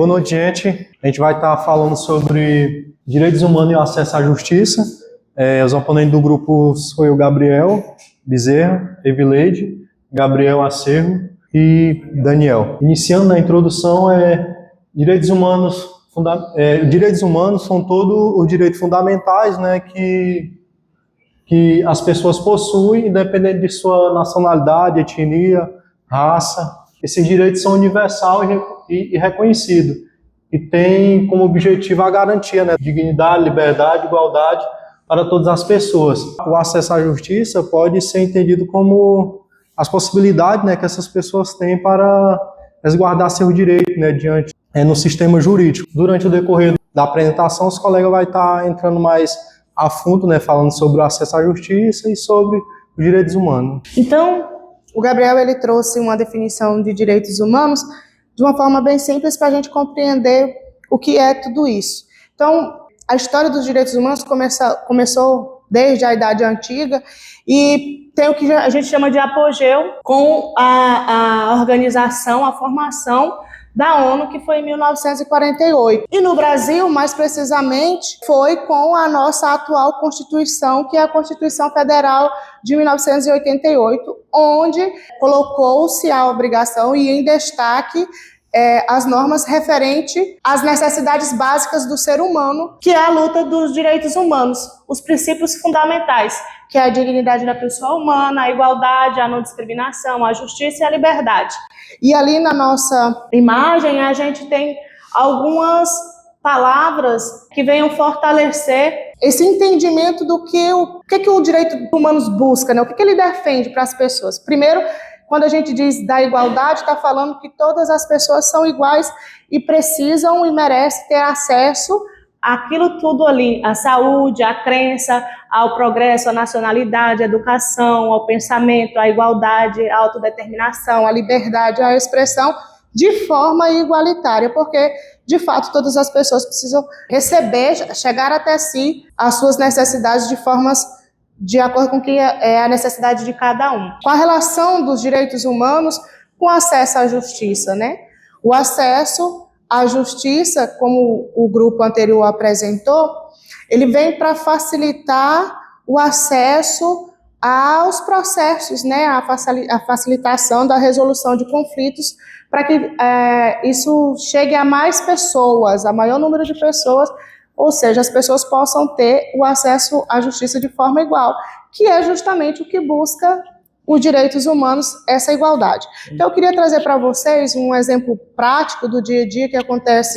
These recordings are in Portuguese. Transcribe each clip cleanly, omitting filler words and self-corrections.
noite, gente. A gente vai estar falando sobre direitos humanos e acesso à justiça. Os oponentes do grupo sou eu, Gabriel Bezerra, Evileide, Gabriel Acerro e Daniel. Iniciando na introdução, direitos humanos são todos os direitos fundamentais, né, que as pessoas possuem, independente de sua nacionalidade, etnia, raça. Esses direitos são universais e reconhecidos, e tem como objetivo a garantia, né, de dignidade, liberdade, igualdade para todas as pessoas. O acesso à justiça pode ser entendido como as possibilidades, né, que essas pessoas têm para resguardar seus direitos, né, no sistema jurídico. Durante o decorrer da apresentação, os colegas vão estar entrando mais a fundo, né, falando sobre o acesso à justiça e sobre os direitos humanos. Então, o Gabriel ele trouxe uma definição de direitos humanos de uma forma bem simples para a gente compreender o que é tudo isso. Então, a história dos direitos humanos começou desde a Idade Antiga e tem o que a gente chama de apogeu com a organização, a formação da ONU, que foi em 1948. E no Brasil, mais precisamente, foi com a nossa atual Constituição, que é a Constituição Federal de 1988, onde colocou-se a obrigação e em destaque as normas referentes às necessidades básicas do ser humano, que é a luta dos direitos humanos, os princípios fundamentais, que é a dignidade da pessoa humana, a igualdade, a não discriminação, a justiça e a liberdade. E ali na nossa imagem a gente tem algumas palavras que venham fortalecer esse entendimento do que o direito humanos busca, né? O que ele defende para as pessoas. Primeiro, quando a gente diz da igualdade, está falando que todas as pessoas são iguais e precisam e merecem ter acesso àquilo tudo ali, à saúde, à crença, ao progresso, à nacionalidade, à educação, ao pensamento, à igualdade, à autodeterminação, à liberdade, à expressão, de forma igualitária, porque, de fato, todas as pessoas precisam receber, chegar até si, as suas necessidades de formas de acordo com o que é a necessidade de cada um. Com a relação dos direitos humanos com o acesso à justiça, né? O acesso à justiça, como o grupo anterior apresentou, ele vem para facilitar o acesso aos processos, né? A facilitação da resolução de conflitos, para que isso chegue a mais pessoas, a maior número de pessoas, ou seja, as pessoas possam ter o acesso à justiça de forma igual, que é justamente o que busca os direitos humanos, essa igualdade. Então, eu queria trazer para vocês um exemplo prático do dia a dia que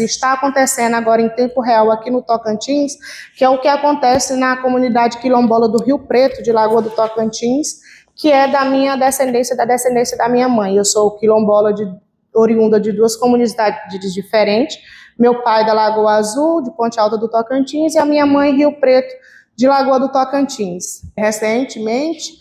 está acontecendo agora em tempo real aqui no Tocantins, que é o que acontece na comunidade quilombola do Rio Preto, de Lagoa do Tocantins, que é da minha descendência, da descendência da minha mãe. Eu sou quilombola oriunda de duas comunidades diferentes, meu pai da Lagoa Azul, de Ponte Alta do Tocantins, e a minha mãe, Rio Preto, de Lagoa do Tocantins. Recentemente,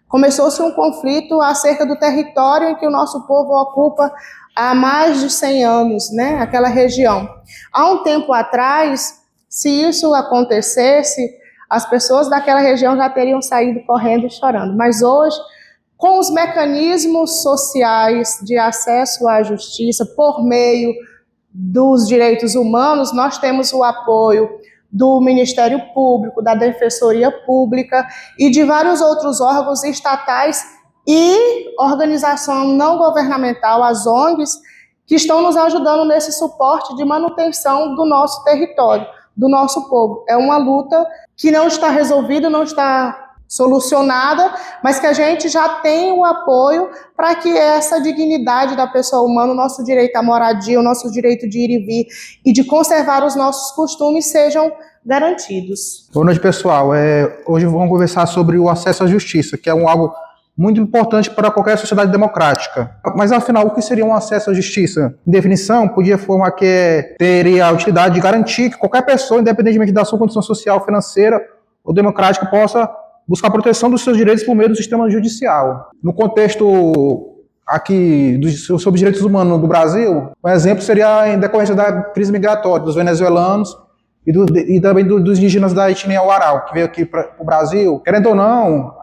começou-se um conflito acerca do território em que o nosso povo ocupa há mais de 100 anos, né? Aquela região. Há um tempo atrás, se isso acontecesse, as pessoas daquela região já teriam saído correndo e chorando. Mas hoje, com os mecanismos sociais de acesso à justiça por meio dos direitos humanos, nós temos o apoio do Ministério Público, da Defensoria Pública e de vários outros órgãos estatais e organização não governamental, as ONGs, que estão nos ajudando nesse suporte de manutenção do nosso território, do nosso povo. É uma luta que não está resolvida, não está solucionada, mas que a gente já tem o apoio para que essa dignidade da pessoa humana, o nosso direito à moradia, o nosso direito de ir e vir e de conservar os nossos costumes sejam garantidos. Boa noite, pessoal. Hoje vamos conversar sobre o acesso à justiça, que é algo muito importante para qualquer sociedade democrática. Mas, afinal, o que seria um acesso à justiça? Em definição, podia afirmar que teria a utilidade de garantir que qualquer pessoa, independentemente da sua condição social, financeira ou democrática, possa buscar a proteção dos seus direitos por meio do sistema judicial. No contexto aqui sobre direitos humanos do Brasil, um exemplo seria em decorrência da crise migratória dos venezuelanos e também dos indígenas da etnia Warau, que veio aqui para o Brasil. Querendo ou não,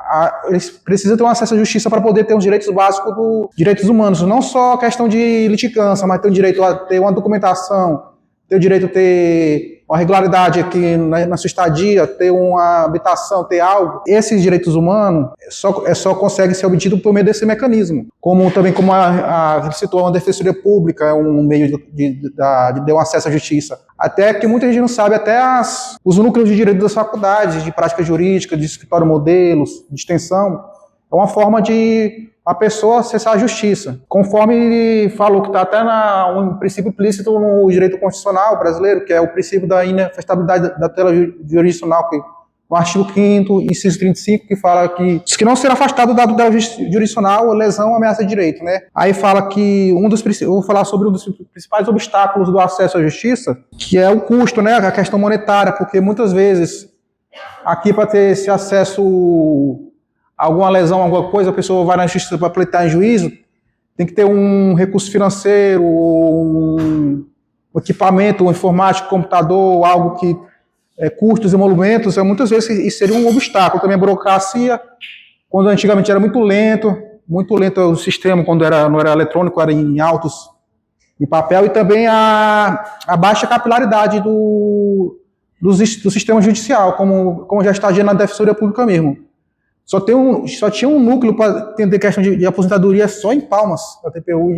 eles precisam ter um acesso à justiça para poder ter os direitos básicos dos direitos humanos, não só a questão de litigância, mas ter o direito a ter uma documentação, ter o direito a ter uma regularidade aqui na sua estadia, ter uma habitação, ter algo. Esses direitos humanos só conseguem ser obtidos por meio desse mecanismo. Como a citou, uma defensoria pública é um meio de um acesso à justiça. Até que muita gente não sabe, até os núcleos de direito das faculdades, de prática jurídica, de escritório modelos, de extensão, é uma forma de a pessoa acessar a justiça. Conforme ele falou que está até um princípio implícito no direito constitucional brasileiro, que é o princípio da inafastabilidade da tutela jurisdicional, que no artigo 5º, inciso 35, que fala que diz que não ser afastado da tutela jurisdicional lesão ameaça de direito, né? Aí fala que eu vou falar sobre um dos principais obstáculos do acesso à justiça, que é o custo, né? A questão monetária, porque muitas vezes aqui para ter esse acesso alguma lesão, alguma coisa, a pessoa vai na justiça para pleitear em juízo, tem que ter um recurso financeiro, um equipamento, um informático, computador, algo que custos e emolumentos, muitas vezes isso seria um obstáculo. Também a burocracia, quando antigamente era muito lento o sistema, quando não era eletrônico, era em autos em papel, e também a baixa capilaridade do sistema judicial, como já está na defensoria pública mesmo. Só tinha um núcleo para atender questão de aposentadoria só em Palmas, a TPU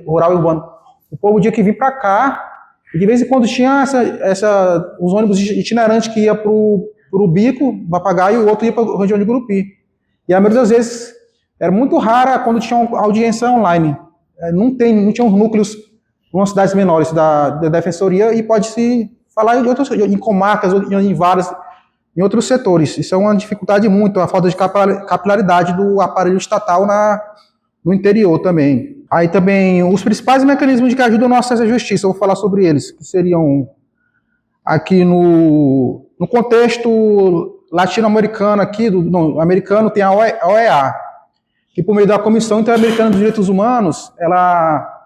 Rural e Urbano. O povo tinha que vir para cá, e de vez em quando tinha os ônibus itinerantes que ia para o Bico, Papagaio, e o outro ia para a região de Gurupi. E a maioria das vezes era muito rara quando tinha uma audiência online. Não tinha uns núcleos em umas cidades menores da defensoria, e pode-se falar em comarcas, em outros setores. Isso é uma dificuldade muito, a falta de capilaridade do aparelho estatal no interior também. Aí também, os principais mecanismos que ajudam no acesso à justiça, eu vou falar sobre eles, que seriam aqui no contexto latino-americano aqui, americano, tem a OEA, que por meio da Comissão Interamericana dos Direitos Humanos, ela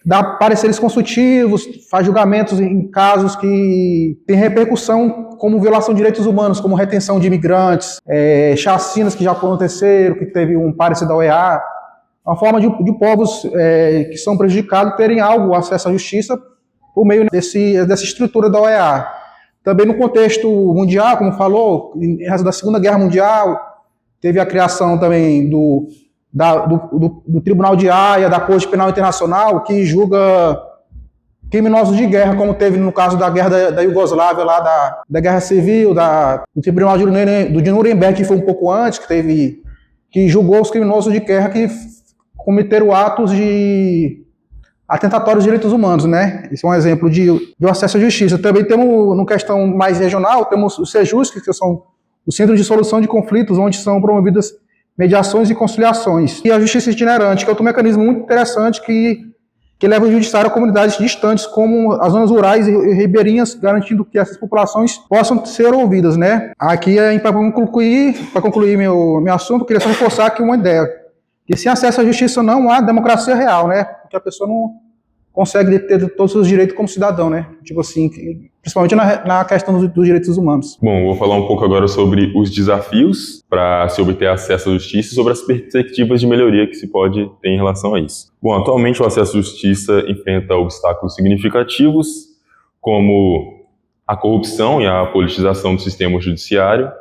dá pareceres consultivos, faz julgamentos em casos que têm repercussão, como violação de direitos humanos, como retenção de imigrantes, chacinas que já aconteceram, que teve um parecer da OEA, uma forma de povos que são prejudicados terem acesso à justiça por meio dessa estrutura da OEA. Também no contexto mundial, como falou, em razão da Segunda Guerra Mundial, teve a criação também do Tribunal de Haia, da Corte Penal Internacional, que julga criminosos de guerra, como teve no caso da guerra da Iugoslávia, lá da Guerra Civil, do Tribunal de Nuremberg, que foi um pouco antes, que julgou os criminosos de guerra que cometeram atos de atentatórios de direitos humanos, né? Esse é um exemplo de acesso à justiça. Também temos, no questão mais regional, temos os CEJUSC, que são os Centros de Solução de Conflitos, onde são promovidas mediações e conciliações. E a justiça itinerante, que é outro mecanismo muito interessante que leva o judiciário a comunidades distantes, como as zonas rurais e ribeirinhas, garantindo que essas populações possam ser ouvidas, né? Aqui, para concluir meu assunto, eu queria só reforçar aqui uma ideia, que sem acesso à justiça não há democracia real, né? Porque a pessoa não consegue ter todos os seus direitos como cidadão, né? Tipo assim, principalmente na questão dos direitos humanos. Bom, vou falar um pouco agora sobre os desafios para se obter acesso à justiça e sobre as perspectivas de melhoria que se pode ter em relação a isso. Bom, atualmente o acesso à justiça enfrenta obstáculos significativos, como a corrupção e a politização do sistema judiciário,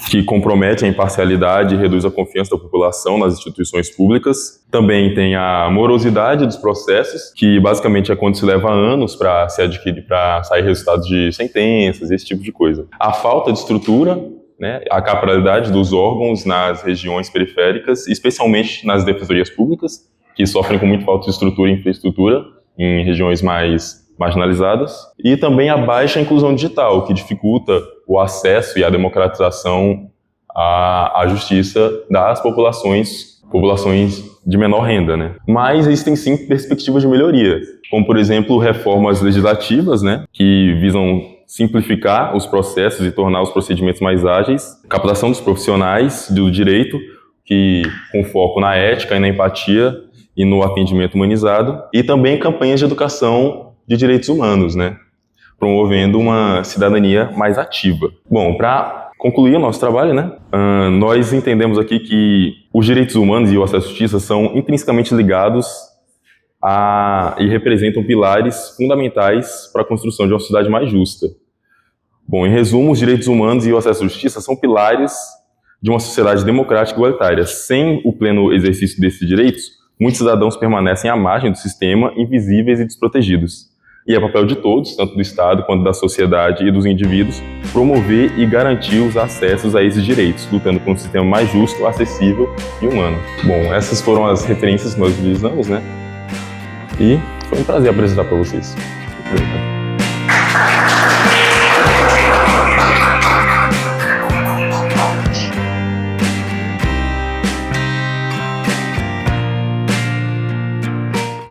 que compromete a imparcialidade e reduz a confiança da população nas instituições públicas. Também tem a morosidade dos processos, que basicamente é quando se leva anos para se adquirir, para sair resultados de sentenças, esse tipo de coisa. A falta de estrutura, né, a capilaridade dos órgãos nas regiões periféricas, especialmente nas defensorias públicas, que sofrem com muito falta de estrutura e infraestrutura em regiões mais marginalizadas, e também a baixa inclusão digital, que dificulta o acesso e a democratização à justiça das populações de menor renda, né? Mas existem sim perspectivas de melhoria, como por exemplo reformas legislativas, né, que visam simplificar os processos e tornar os procedimentos mais ágeis, capacitação dos profissionais do direito, que com foco na ética e na empatia e no atendimento humanizado, e também campanhas de educação de direitos humanos, né? promovendo uma cidadania mais ativa. Bom, para concluir o nosso trabalho, né, nós entendemos aqui que os direitos humanos e o acesso à justiça são intrinsecamente ligados e representam pilares fundamentais para a construção de uma sociedade mais justa. Bom, em resumo, os direitos humanos e o acesso à justiça são pilares de uma sociedade democrática e igualitária. Sem o pleno exercício desses direitos, muitos cidadãos permanecem à margem do sistema, invisíveis e desprotegidos. E é papel de todos, tanto do Estado quanto da sociedade e dos indivíduos, promover e garantir os acessos a esses direitos, lutando por um sistema mais justo, acessível e humano. Bom, essas foram as referências que nós utilizamos, né? E foi um prazer apresentar para vocês.